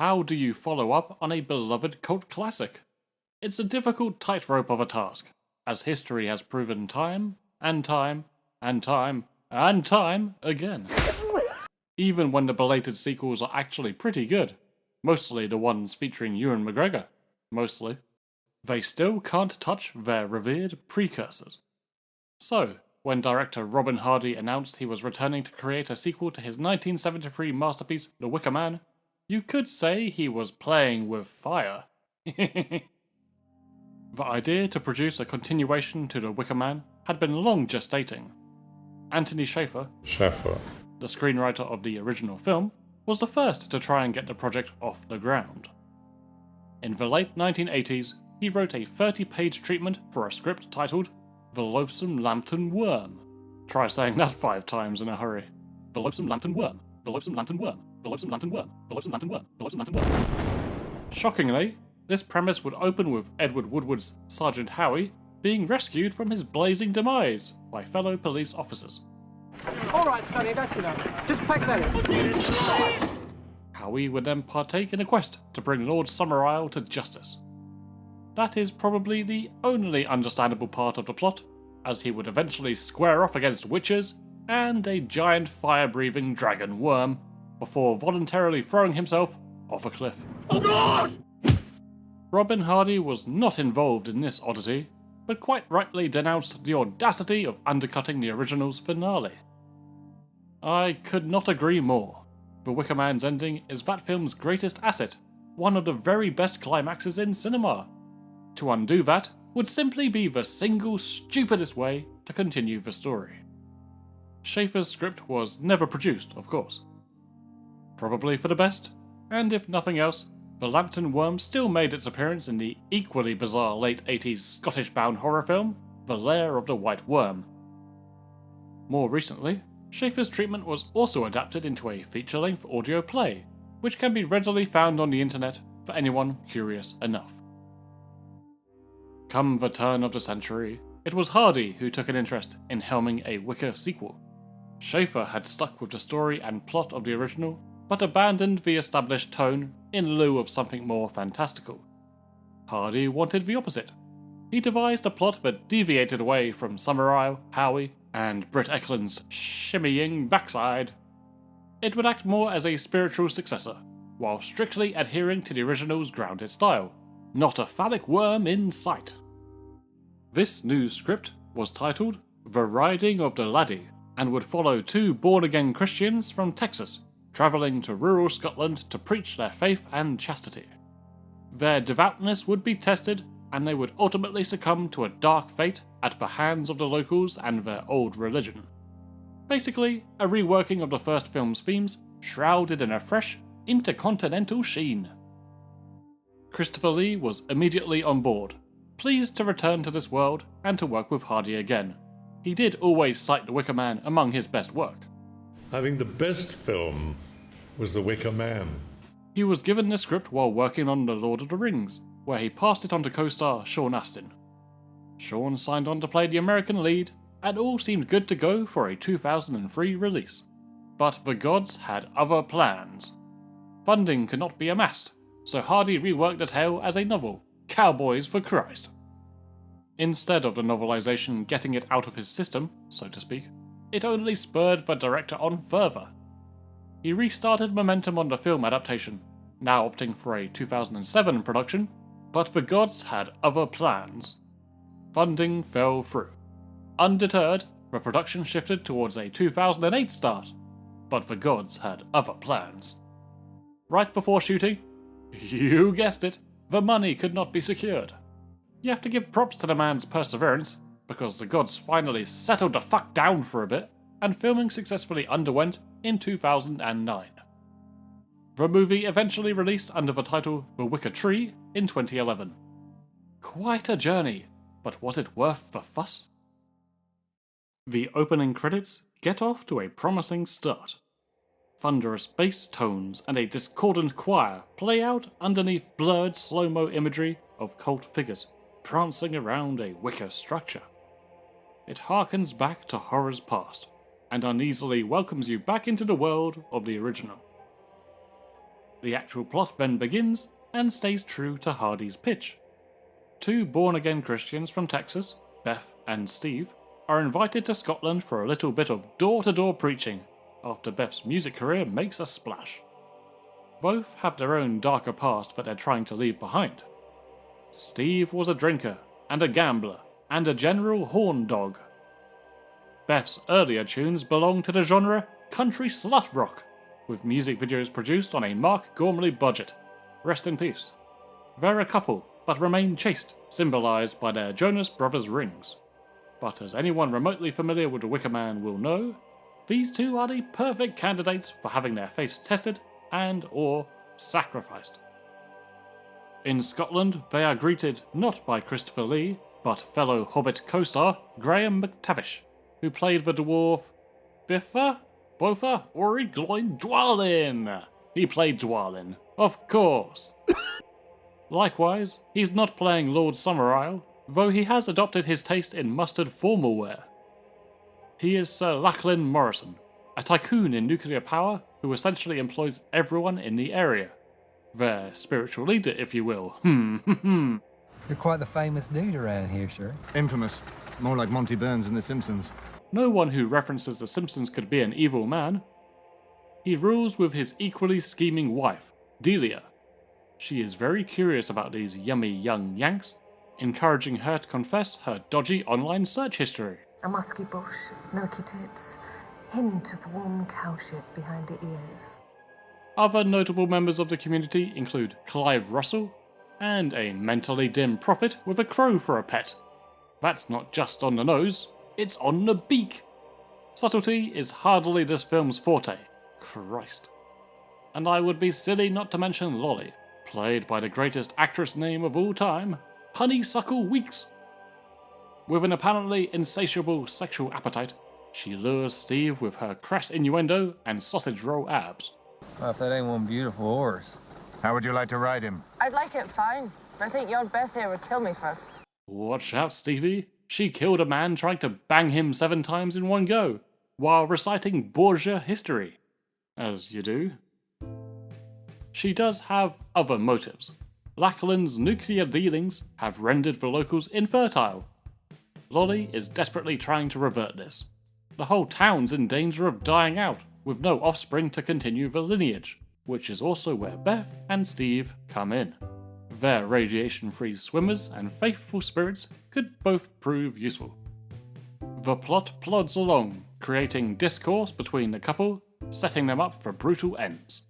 How do you follow up on a beloved cult classic? It's a difficult tightrope of a task, as history has proven time and time and time and time again. Even when the belated sequels are actually pretty good, mostly the ones featuring Ewan McGregor, mostly, they still can't touch their revered precursors. So, when director Robin Hardy announced he was returning to create a sequel to his 1973 masterpiece, The Wicker Man, you could say he was playing with fire. The idea to produce a continuation to The Wicker Man had been long gestating. Anthony Shaffer, the screenwriter of the original film, was the first to try and get the project off the ground. In the late 1980s, he wrote a 30-page treatment for a script titled The Loathsome Lambton Worm. Try saying that 5 times in a hurry. The Loathsome Lambton Worm. The Loathsome Lambton Worm. The Loathsome Lambton Worm. The Loathsome Lambton Worm. The Loathsome Lambton Worm. Shockingly, this premise would open with Edward Woodward's Sergeant Howie being rescued from his blazing demise by fellow police officers. All right, Sonny, that's enough. Just pack that in. Howie would then partake in a quest to bring Lord Summerisle to justice. That is probably the only understandable part of the plot, as he would eventually square off against witches and a giant fire-breathing dragon worm before voluntarily throwing himself off a cliff. Oh God! Robin Hardy was not involved in this oddity, but quite rightly denounced the audacity of undercutting the original's finale. I could not agree more. The Wicker Man's ending is that film's greatest asset, one of the very best climaxes in cinema. To undo that would simply be the single stupidest way to continue the story. Shaffer's script was never produced, of course. Probably for the best, and if nothing else, the Lambton Worm still made its appearance in the equally bizarre late 80s Scottish-bound horror film, The Lair of the White Worm. More recently, Shaffer's treatment was also adapted into a feature-length audio play, which can be readily found on the internet for anyone curious enough. Come the turn of the century, it was Hardy who took an interest in helming a Wicker sequel. Shaffer had stuck with the story and plot of the original, but abandoned the established tone in lieu of something more fantastical. Hardy wanted the opposite. He devised a plot that deviated away from Summerisle, Howie, and Britt Ekland's shimmying backside. It would act more as a spiritual successor, while strictly adhering to the original's grounded style. Not a phallic worm in sight. This new script was titled The Riding of the Laddie, and would follow 2 born-again Christians from Texas, travelling to rural Scotland to preach their faith and chastity. Their devoutness would be tested, and they would ultimately succumb to a dark fate at the hands of the locals and their old religion. Basically, a reworking of the first film's themes, shrouded in a fresh, intercontinental sheen. Christopher Lee was immediately on board, pleased to return to this world and to work with Hardy again. He did always cite The Wicker Man among his best work. I think the best film was The Wicker Man. He was given the script while working on The Lord of the Rings, where he passed it on to co-star Sean Astin. Sean signed on to play the American lead, and all seemed good to go for a 2003 release. But the gods had other plans. Funding could not be amassed, so Hardy reworked the tale as a novel, Cowboys for Christ. Instead of the novelization getting it out of his system, so to speak, it only spurred the director on further. He restarted momentum on the film adaptation, now opting for a 2007 production, but the gods had other plans. Funding fell through. Undeterred, the production shifted towards a 2008 start, but the gods had other plans. Right before shooting, you guessed it, the money could not be secured. You have to give props to the man's perseverance, because the gods finally settled the fuck down for a bit, and filming successfully underwent in 2009. The movie eventually released under the title The Wicker Tree in 2011. Quite a journey, but was it worth the fuss? The opening credits get off to a promising start. Thunderous bass tones and a discordant choir play out underneath blurred slow-mo imagery of cult figures prancing around a wicker structure. It harkens back to horrors past, and uneasily welcomes you back into the world of the original. The actual plot then begins and stays true to Hardy's pitch. Two born-again Christians from Texas, Beth and Steve, are invited to Scotland for a little bit of door-to-door preaching after Beth's music career makes a splash. Both have their own darker past that they're trying to leave behind. Steve was a drinker and a gambler and a general horn dog. Beth's earlier tunes belong to the genre country slut rock, with music videos produced on a Mark Gormley budget. Rest in peace. They're a couple, but remain chaste, symbolised by their Jonas Brothers rings. But as anyone remotely familiar with the Wicker Man will know, these two are the perfect candidates for having their faiths tested and or sacrificed. In Scotland, they are greeted not by Christopher Lee, but fellow Hobbit co-star Graham McTavish, who played the dwarf Biffa? Bofa? Ori Gloin Dwalin! He played Dwalin, of course. Likewise, he's not playing Lord Summerisle, though he has adopted his taste in mustard formal wear. He is Sir Lachlan Morrison, a tycoon in nuclear power who essentially employs everyone in the area. Their spiritual leader, if you will. You're quite the famous dude around here, sir. Infamous. More like Monty Burns in The Simpsons. No one who references The Simpsons could be an evil man. He rules with his equally scheming wife, Delia. She is very curious about these yummy young Yanks, encouraging her to confess her dodgy online search history. A musky bush, milky tits, hint of warm cow shit behind the ears. Other notable members of the community include Clive Russell, and a mentally dim prophet with a crow for a pet. That's not just on the nose, it's on the beak. Subtlety is hardly this film's forte. Christ. And I would be silly not to mention Lolly, played by the greatest actress name of all time, Honeysuckle Weeks. With an apparently insatiable sexual appetite, she lures Steve with her crass innuendo and sausage roll abs. Well, if that ain't one beautiful horse. How would you like to ride him? I'd like it fine, but I think young Beth here would kill me first. Watch out, Stevie. She killed a man trying to bang him 7 times in one go, while reciting Borgia history. As you do. She does have other motives. Lachlan's nuclear dealings have rendered the locals infertile. Lolly is desperately trying to revert this. The whole town's in danger of dying out, with no offspring to continue the lineage, which is also where Beth and Steve come in. Their radiation-free swimmers and faithful spirits could both prove useful. The plot plods along, creating discourse between the couple, setting them up for brutal ends.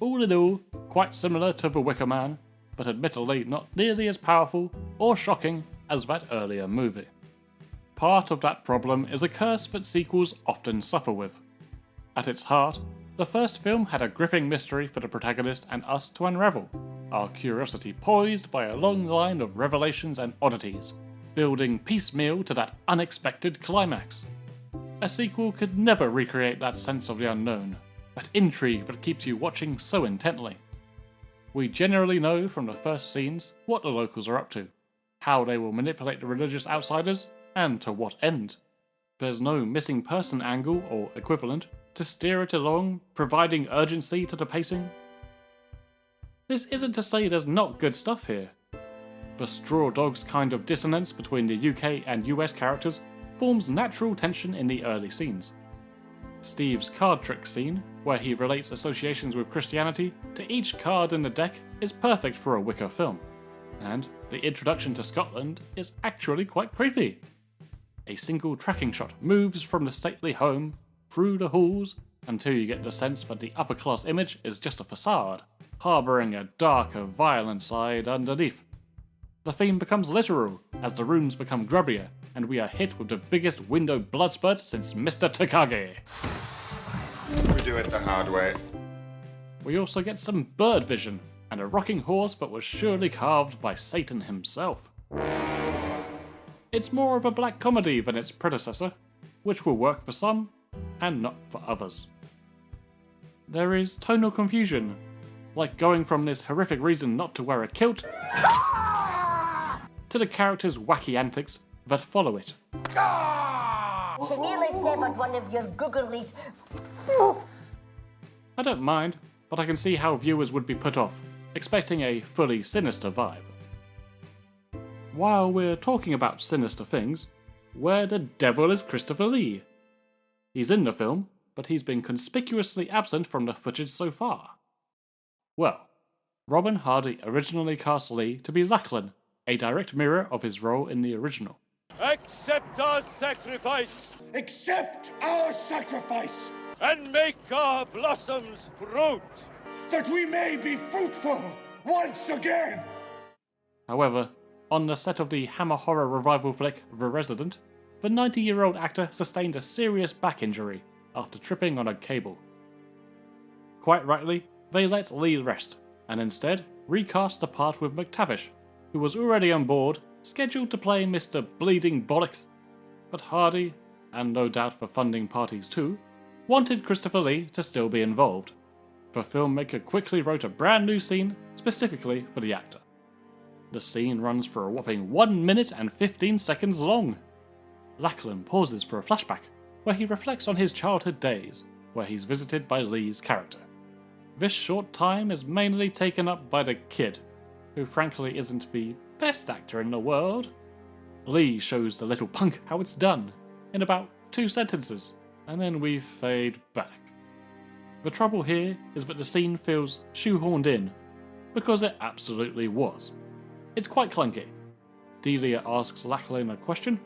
All in all, quite similar to The Wicker Man, but admittedly not nearly as powerful or shocking as that earlier movie. Part of that problem is a curse that sequels often suffer with. At its heart, the first film had a gripping mystery for the protagonist and us to unravel, our curiosity poised by a long line of revelations and oddities, building piecemeal to that unexpected climax. A sequel could never recreate that sense of the unknown, that intrigue that keeps you watching so intently. We generally know from the first scenes what the locals are up to, how they will manipulate the religious outsiders, and to what end. There's no missing person angle or equivalent to steer it along, providing urgency to the pacing. This isn't to say there's not good stuff here. The Straw Dogs kind of dissonance between the UK and US characters forms natural tension in the early scenes. Steve's card trick scene, where he relates associations with Christianity to each card in the deck, is perfect for a Wicker film, and the introduction to Scotland is actually quite creepy. A single tracking shot moves from the stately home through the halls until you get the sense that the upper class image is just a facade, harbouring a darker, violent side underneath. The theme becomes literal as the rooms become grubbier, and we are hit with the biggest window blood spurt since Mr. Takagi. We do it the hard way. We also get some bird vision, and a rocking horse that was surely carved by Satan himself. It's more of a black comedy than its predecessor, which will work for some, and not for others. There is tonal confusion, like going from this horrific reason not to wear a kilt, to the characters' wacky antics that follow it. She nearly severed one of your googlies. I don't mind, but I can see how viewers would be put off, expecting a fully sinister vibe. While we're talking about sinister things, where the devil is Christopher Lee? He's in the film, but he's been conspicuously absent from the footage so far. Well, Robin Hardy originally cast Lee to be Lachlan, a direct mirror of his role in the original. Accept our sacrifice! Accept our sacrifice! And make our blossoms fruit! That we may be fruitful once again! However, on the set of the Hammer horror revival flick The Resident, the 90-year-old actor sustained a serious back injury after tripping on a cable. Quite rightly, they let Lee rest, and instead recast the part with McTavish, who was already on board, scheduled to play Mr. Bleeding Bollocks. But Hardy, and no doubt the funding parties too, wanted Christopher Lee to still be involved. The filmmaker quickly wrote a brand new scene specifically for the actor. The scene runs for a whopping 1 minute and 15 seconds long. Lachlan pauses for a flashback, where he reflects on his childhood days, where he's visited by Lee's character. This short time is mainly taken up by the kid, who frankly isn't the best actor in the world. Lee shows the little punk how it's done, in about 2 sentences, and then we fade back. The trouble here is that the scene feels shoehorned in, because it absolutely was. It's quite clunky. Delia asks Lachlan a question,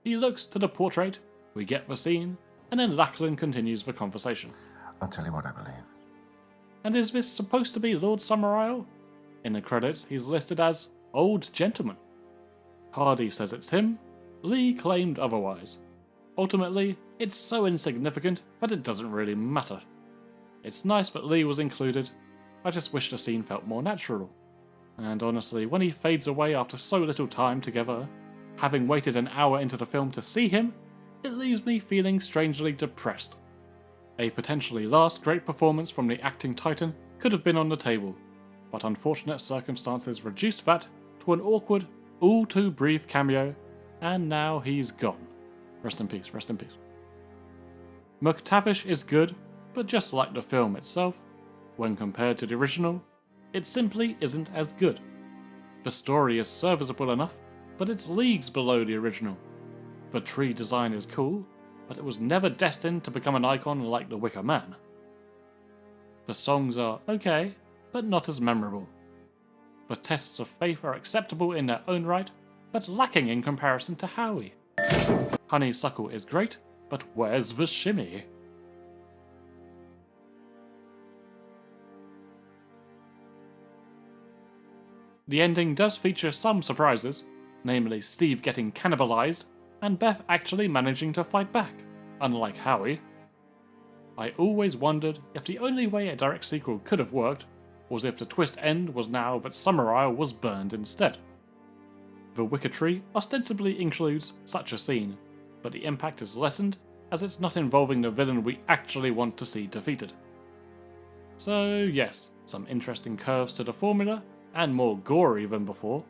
he looks to the portrait, we get the scene, and then Lachlan continues the conversation. I'll tell you what I believe. And is this supposed to be Lord Summerisle? In the credits, he's listed as Old Gentleman. Hardy says it's him, Lee claimed otherwise. Ultimately, it's so insignificant that it doesn't really matter. It's nice that Lee was included, I just wish the scene felt more natural. And honestly, when he fades away after so little time together, having waited an hour into the film to see him, it leaves me feeling strangely depressed. A potentially last great performance from the acting titan could have been on the table, but unfortunate circumstances reduced that to an awkward, all too brief cameo, and now he's gone. Rest in peace, rest in peace. McTavish is good, but just like the film itself, when compared to the original, it simply isn't as good. The story is serviceable enough, but it's leagues below the original. The tree design is cool, but it was never destined to become an icon like The Wicker Man. The songs are okay, but not as memorable. The tests of faith are acceptable in their own right, but lacking in comparison to Howie. Honeysuckle is great, but where's the shimmy? The ending does feature some surprises, namely Steve getting cannibalized and Beth actually managing to fight back, unlike Howie. I always wondered if the only way a direct sequel could have worked was if the twist end was now that Summerisle was burned instead. The Wicker Tree ostensibly includes such a scene, but the impact is lessened as it's not involving the villain we actually want to see defeated. So yes, some interesting curves to the formula, and more gory than before,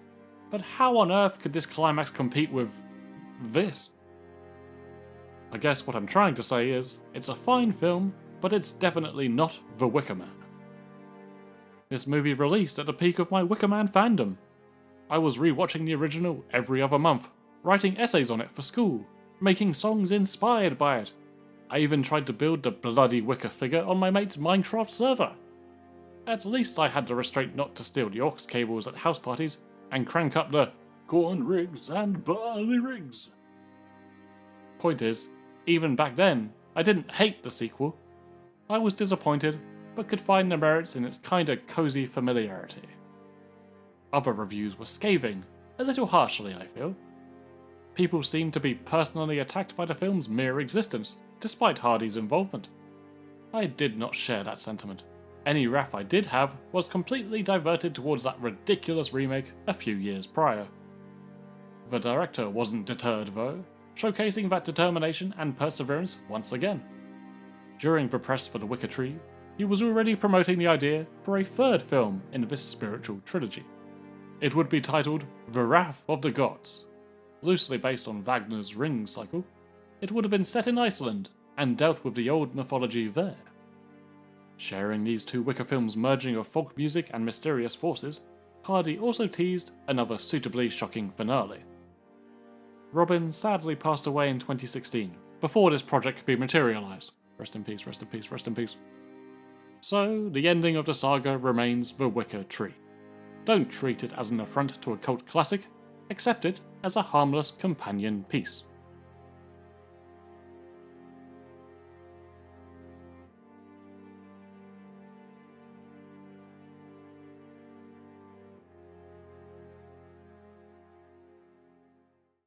but how on earth could this climax compete with this? I guess what I'm trying to say is, it's a fine film, but it's definitely not The Wicker Man. This movie released at the peak of my Wicker Man fandom. I was rewatching the original every other month, writing essays on it for school, making songs inspired by it. I even tried to build the bloody Wicker figure on my mate's Minecraft server. At least I had the restraint not to steal the aux cables at house parties and crank up the corn rigs and barley rigs. Point is, even back then, I didn't hate the sequel. I was disappointed, but could find the merits in its kinda cozy familiarity. Other reviews were scathing, a little harshly I feel. People seemed to be personally attacked by the film's mere existence, despite Hardy's involvement. I did not share that sentiment. Any wrath I did have was completely diverted towards that ridiculous remake a few years prior. The director wasn't deterred though, showcasing that determination and perseverance once again. During the press for The Wicker Tree, he was already promoting the idea for a third film in this spiritual trilogy. It would be titled The Wrath of the Gods. Loosely based on Wagner's Ring cycle, it would have been set in Iceland and dealt with the old mythology there. Sharing these two Wicker films' merging of folk music and mysterious forces, Hardy also teased another suitably shocking finale. Robin sadly passed away in 2016, before this project could be materialised. Rest in peace, rest in peace, rest in peace. So, the ending of the saga remains The Wicker Tree. Don't treat it as an affront to a cult classic, accept it as a harmless companion piece.